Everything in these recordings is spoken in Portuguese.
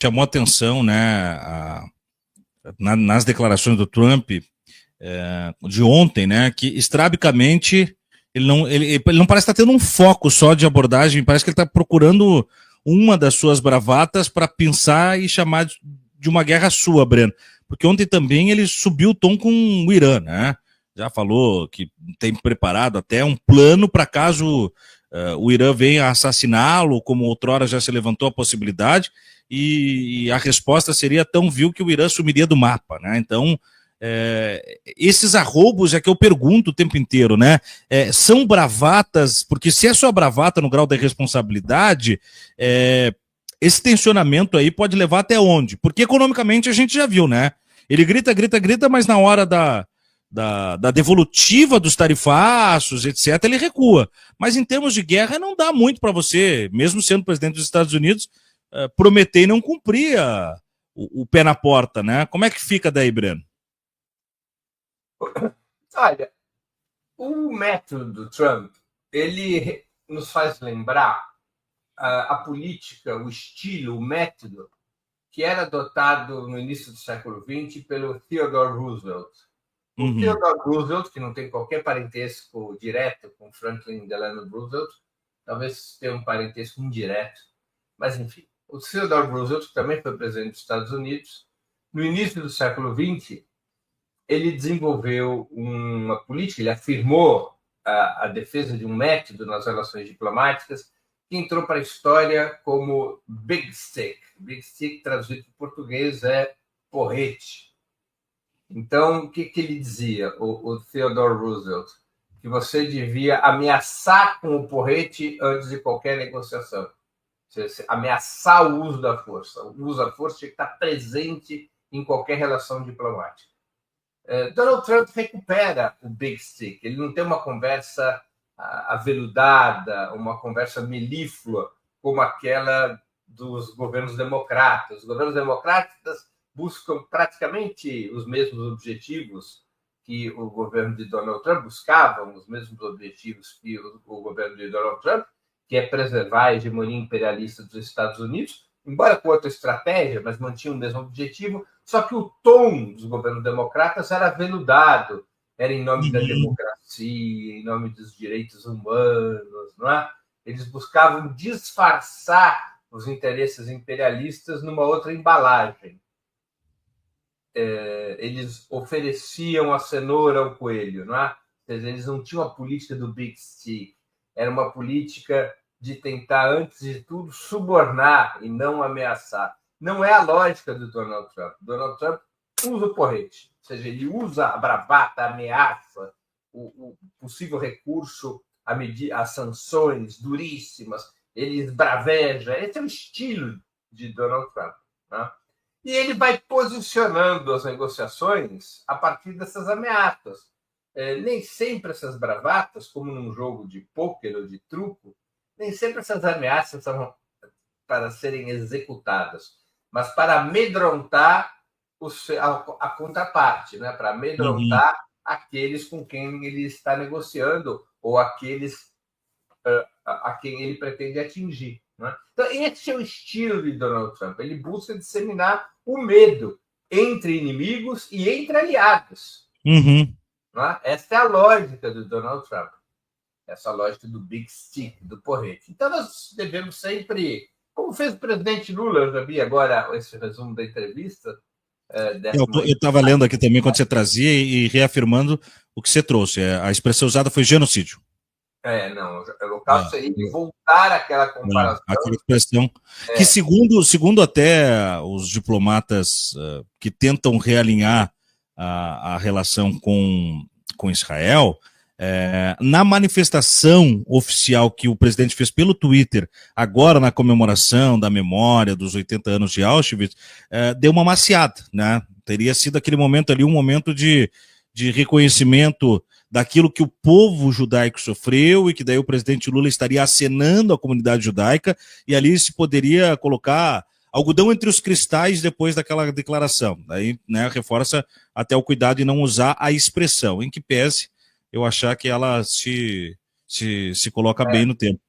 chamou atenção, né, nas declarações do Trump de ontem, né, que estrabicamente ele não parece estar tendo um foco só de abordagem, parece que ele está procurando uma das suas bravatas para pensar e chamar de uma guerra sua, Breno. Porque ontem também ele subiu o tom com o Irã, né? Já falou que tem preparado até um plano para caso o Irã venha assassiná-lo, como outrora já se levantou a possibilidade, e a resposta seria tão vil que o Irã sumiria do mapa, né? Então, esses arroubos é que eu pergunto o tempo inteiro, né? São bravatas, porque se é só bravata no grau da irresponsabilidade, esse tensionamento aí pode levar até onde? Porque economicamente a gente já viu, né? Ele grita, grita, grita, mas na hora da devolutiva dos tarifaços, etc., ele recua. Mas em termos de guerra não dá muito para você, mesmo sendo presidente dos Estados Unidos, prometer e não cumprir o pé na porta, né? Como é que fica daí, Breno? Olha, o método do Trump, ele nos faz lembrar a política, o estilo, o método que era adotado no início do século XX pelo Theodore Roosevelt. O Theodore Roosevelt, que não tem qualquer parentesco direto com Franklin Delano Roosevelt, talvez tenha um parentesco indireto, mas enfim. O Theodore Roosevelt, que também foi presidente dos Estados Unidos, no início do século XX, ele desenvolveu uma política, ele afirmou a defesa de um método nas relações diplomáticas que entrou para a história como Big Stick. Big Stick, traduzido para o português, é porrete. Então, o que ele dizia, o Theodore Roosevelt? Que você devia ameaçar com o porrete antes de qualquer negociação. Você ameaçar o uso da força. O uso da força tinha que estar presente em qualquer relação diplomática. Donald Trump recupera o Big Stick. Ele não tem uma conversa aveludada, uma conversa melíflua, como aquela dos governos democratas. Os governos democratas buscam praticamente os mesmos objetivos que o governo de Donald Trump buscavam, os mesmos objetivos que o governo de Donald Trump, que é preservar a hegemonia imperialista dos Estados Unidos, embora com outra estratégia, mas mantinha o mesmo objetivo, só que o tom dos governos democratas era aveludado, era em nome da democracia, em nome dos direitos humanos, não é? Eles buscavam disfarçar os interesses imperialistas numa outra embalagem. Eles ofereciam a cenoura ao coelho, não é? Eles não tinham a política do Big Stick, era uma política de tentar, antes de tudo, subornar e não ameaçar. Não é a lógica do Donald Trump. Donald Trump usa o porrete, ou seja, ele usa a bravata, a ameaça, o possível recurso a sanções duríssimas, ele esbraveja. Esse é o estilo de Donald Trump. Né? E ele vai posicionando as negociações a partir dessas ameaças. Nem sempre essas bravatas, como num jogo de pôquer ou de truco, nem sempre essas ameaças são para serem executadas, mas para amedrontar a contraparte, né? Para amedrontar aqueles com quem ele está negociando ou aqueles a quem ele pretende atingir. Né? Então, esse é o estilo de Donald Trump. Ele busca disseminar o medo entre inimigos e entre aliados. Né? Essa é a lógica do Donald Trump. Essa lógica do Big Stick, do porrete. Então, nós devemos sempre, como fez o presidente Lula, eu já vi agora esse resumo da entrevista. Eu estava lendo aqui também quando você trazia e reafirmando o que você trouxe. A expressão usada foi genocídio. Não, o caso seria de voltar àquela comparação. Aquela expressão que, segundo até os diplomatas que tentam realinhar a relação com Israel, na manifestação oficial que o presidente fez pelo Twitter, agora na comemoração da memória dos 80 anos de Auschwitz, deu uma maciada, né? Teria sido aquele momento ali, um momento de reconhecimento daquilo que o povo judaico sofreu e que daí o presidente Lula estaria acenando à comunidade judaica e ali se poderia colocar algodão entre os cristais depois daquela declaração. Daí, né, reforça até o cuidado em não usar a expressão, em que pese eu achar que ela se coloca bem no tempo.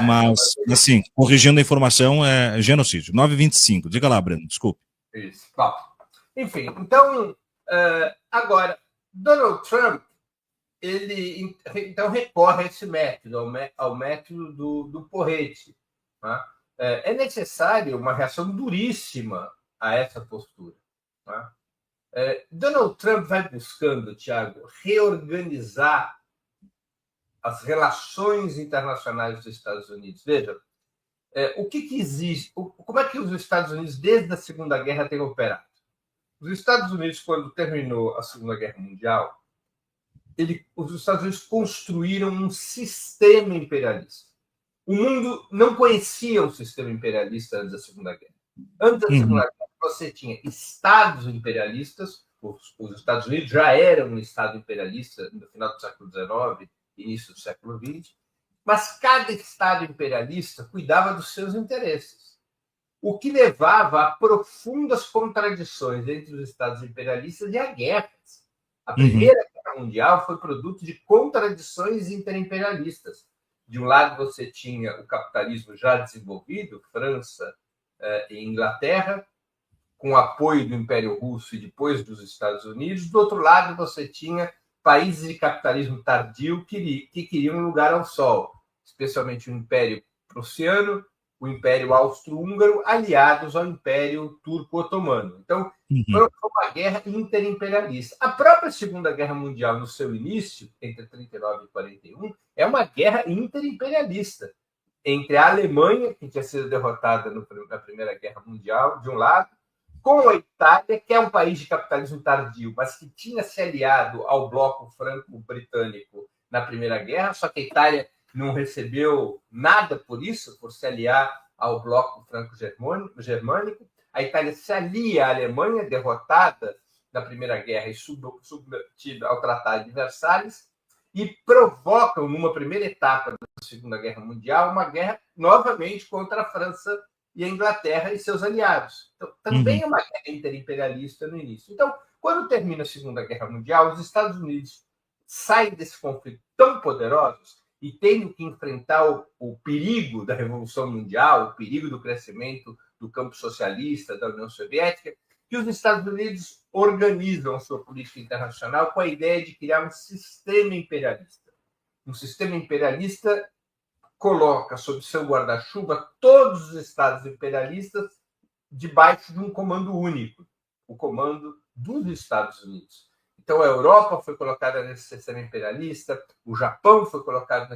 Mas, assim, corrigindo a informação, é genocídio. 9h25. Diga lá, Breno, desculpe. Isso. Bom, enfim, então, agora, Donald Trump, ele então recorre a esse método, ao método do porrete. Tá? É necessário uma reação duríssima a essa postura. Tá? Donald Trump vai buscando, Tiago, reorganizar as relações internacionais dos Estados Unidos. Veja, o que existe? Como é que os Estados Unidos, desde a Segunda Guerra, têm operado? Os Estados Unidos, quando terminou a Segunda Guerra Mundial, os Estados Unidos construíram um sistema imperialista. O mundo não conhecia o sistema imperialista antes da Segunda Guerra. Antes da Segunda Guerra, você tinha estados imperialistas, os Estados Unidos já eram um estado imperialista no final do século XIX, início do século XX, mas cada estado imperialista cuidava dos seus interesses, o que levava a profundas contradições entre os estados imperialistas e a guerras. A Primeira Guerra Mundial foi produto de contradições interimperialistas. De um lado, você tinha o capitalismo já desenvolvido, França e Inglaterra, com o apoio do Império Russo e depois dos Estados Unidos. Do outro lado, você tinha países de capitalismo tardio que queriam lugar ao sol, especialmente o Império Prussiano, o Império Austro-Húngaro, aliados ao Império Turco-Otomano. Então, foi uma guerra interimperialista. A própria Segunda Guerra Mundial, no seu início, entre 39 e 41, é uma guerra interimperialista entre a Alemanha, que tinha sido derrotada na Primeira Guerra Mundial, de um lado, com a Itália, que é um país de capitalismo tardio, mas que tinha se aliado ao bloco franco-britânico na Primeira Guerra, só que a Itália não recebeu nada por isso, por se aliar ao bloco franco-germânico. A Itália se alia à Alemanha, derrotada na Primeira Guerra e submetida ao Tratado de Versalhes, e provocam, numa primeira etapa da Segunda Guerra Mundial, uma guerra novamente contra a França e a Inglaterra e seus aliados. Então, também é uma guerra interimperialista no início. Então, quando termina a Segunda Guerra Mundial, os Estados Unidos saem desse conflito tão poderosos e têm que enfrentar o perigo da Revolução Mundial, o perigo do crescimento do campo socialista, da União Soviética, que os Estados Unidos organizam a sua política internacional com a ideia de criar um sistema imperialista. Um sistema imperialista coloca sob seu guarda-chuva todos os estados imperialistas debaixo de um comando único, o comando dos Estados Unidos. Então, a Europa foi colocada nesse sistema imperialista, o Japão foi colocado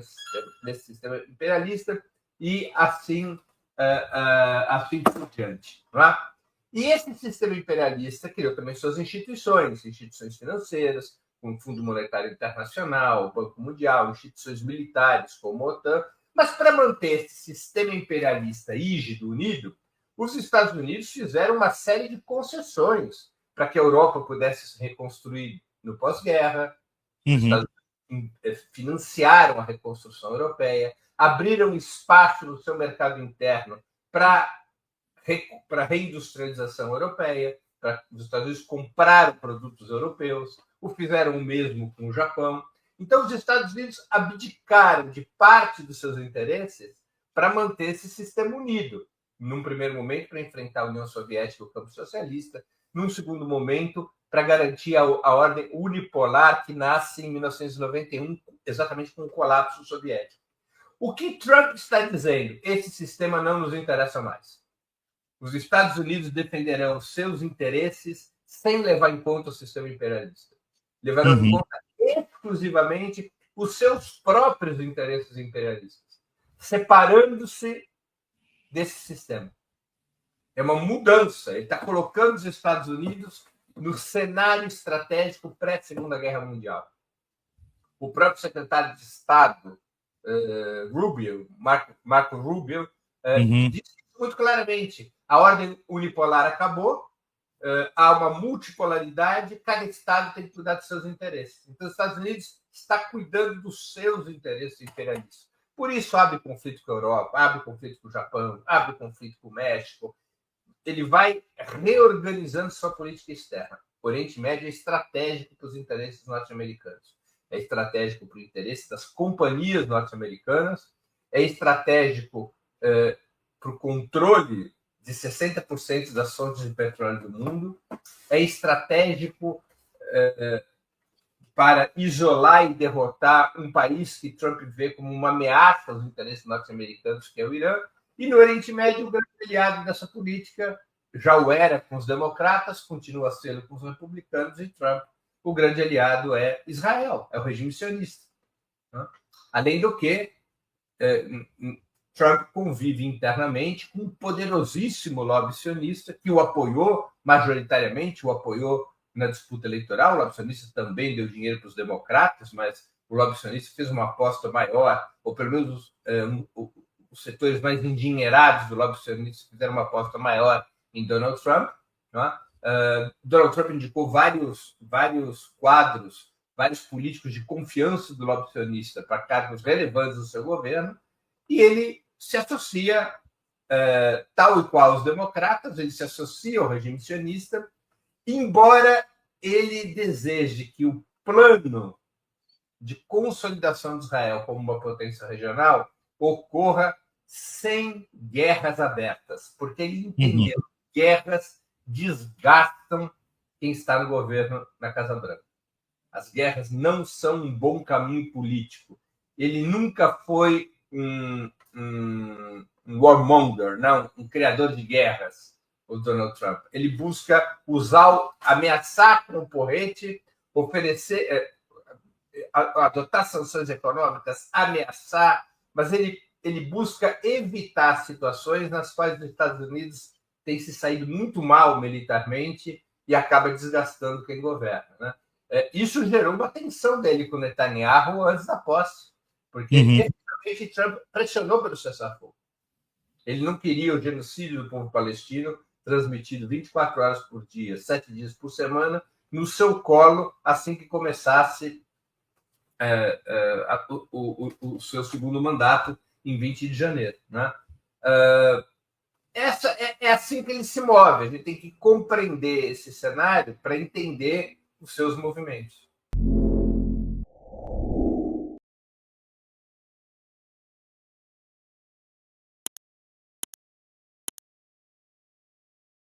nesse sistema imperialista, e assim por diante. Não é? E esse sistema imperialista criou também suas instituições financeiras, como o Fundo Monetário Internacional, o Banco Mundial, instituições militares, como a OTAN. Mas, para manter esse sistema imperialista rígido, unido, os Estados Unidos fizeram uma série de concessões para que a Europa pudesse se reconstruir no pós-guerra. Os Estados Unidos financiaram a reconstrução europeia, abriram espaço no seu mercado interno para a reindustrialização europeia, para os Estados Unidos compraram produtos europeus, fizeram o mesmo com o Japão. Então, os Estados Unidos abdicaram de parte dos seus interesses para manter esse sistema unido. Num primeiro momento, para enfrentar a União Soviética e o campo socialista. Num segundo momento, para garantir a ordem unipolar que nasce em 1991, exatamente com o colapso soviético. O que Trump está dizendo? Esse sistema não nos interessa mais. Os Estados Unidos defenderão seus interesses sem levar em conta o sistema imperialista. Levarão em conta exclusivamente os seus próprios interesses imperialistas, separando-se desse sistema. É uma mudança. Ele está colocando os Estados Unidos no cenário estratégico pré-Segunda Guerra Mundial. O próprio secretário de Estado, Marco Rubio, disse muito claramente: a ordem unipolar acabou, há uma multipolaridade, cada Estado tem que cuidar dos seus interesses. Então, os Estados Unidos está cuidando dos seus interesses imperialistas. Por isso, abre conflito com a Europa, abre conflito com o Japão, abre conflito com o México. Ele vai reorganizando sua política externa. O Oriente Médio é estratégico para os interesses norte-americanos. É estratégico para o interesse das companhias norte-americanas é estratégico para o controle de 60% das fontes de petróleo do mundo, é estratégico para isolar e derrotar um país que Trump vê como uma ameaça aos interesses norte-americanos, que é o Irã, e no Oriente Médio, o grande aliado dessa política já o era com os democratas, continua sendo com os republicanos, e Trump, o grande aliado é Israel, é o regime sionista. Além do que, Trump convive internamente com um poderosíssimo lobby sionista que o apoiou majoritariamente, o apoiou na disputa eleitoral. O lobby sionista também deu dinheiro para os democratas, mas o lobby sionista fez uma aposta maior, ou pelo menos os setores mais endinheirados do lobby sionista fizeram uma aposta maior em Donald Trump. Donald Trump indicou vários quadros, vários políticos de confiança do lobby sionista para cargos relevantes do seu governo, e ele se associa, tal e qual os democratas, ele se associa ao regime sionista, embora ele deseje que o plano de consolidação de Israel como uma potência regional ocorra sem guerras abertas, porque ele entendeu que guerras desgastam quem está no governo na Casa Branca. As guerras não são um bom caminho político. Ele nunca foi um warmonger, não, um criador de guerras, o Donald Trump. Ele busca ameaçar com o porrete, oferecer, adotar sanções econômicas, ameaçar, mas ele busca evitar situações nas quais os Estados Unidos têm se saído muito mal militarmente e acaba desgastando quem governa, né? Isso gerou uma tensão dele com Netanyahu antes da posse, porque efetivamente Trump pressionou pelo cessar-fogo. Ele não queria o genocídio do povo palestino transmitido 24 horas por dia, 7 dias por semana, no seu colo assim que começasse o seu segundo mandato em 20 de janeiro. Né? É assim que ele se move. A gente tem que compreender esse cenário para entender os seus movimentos.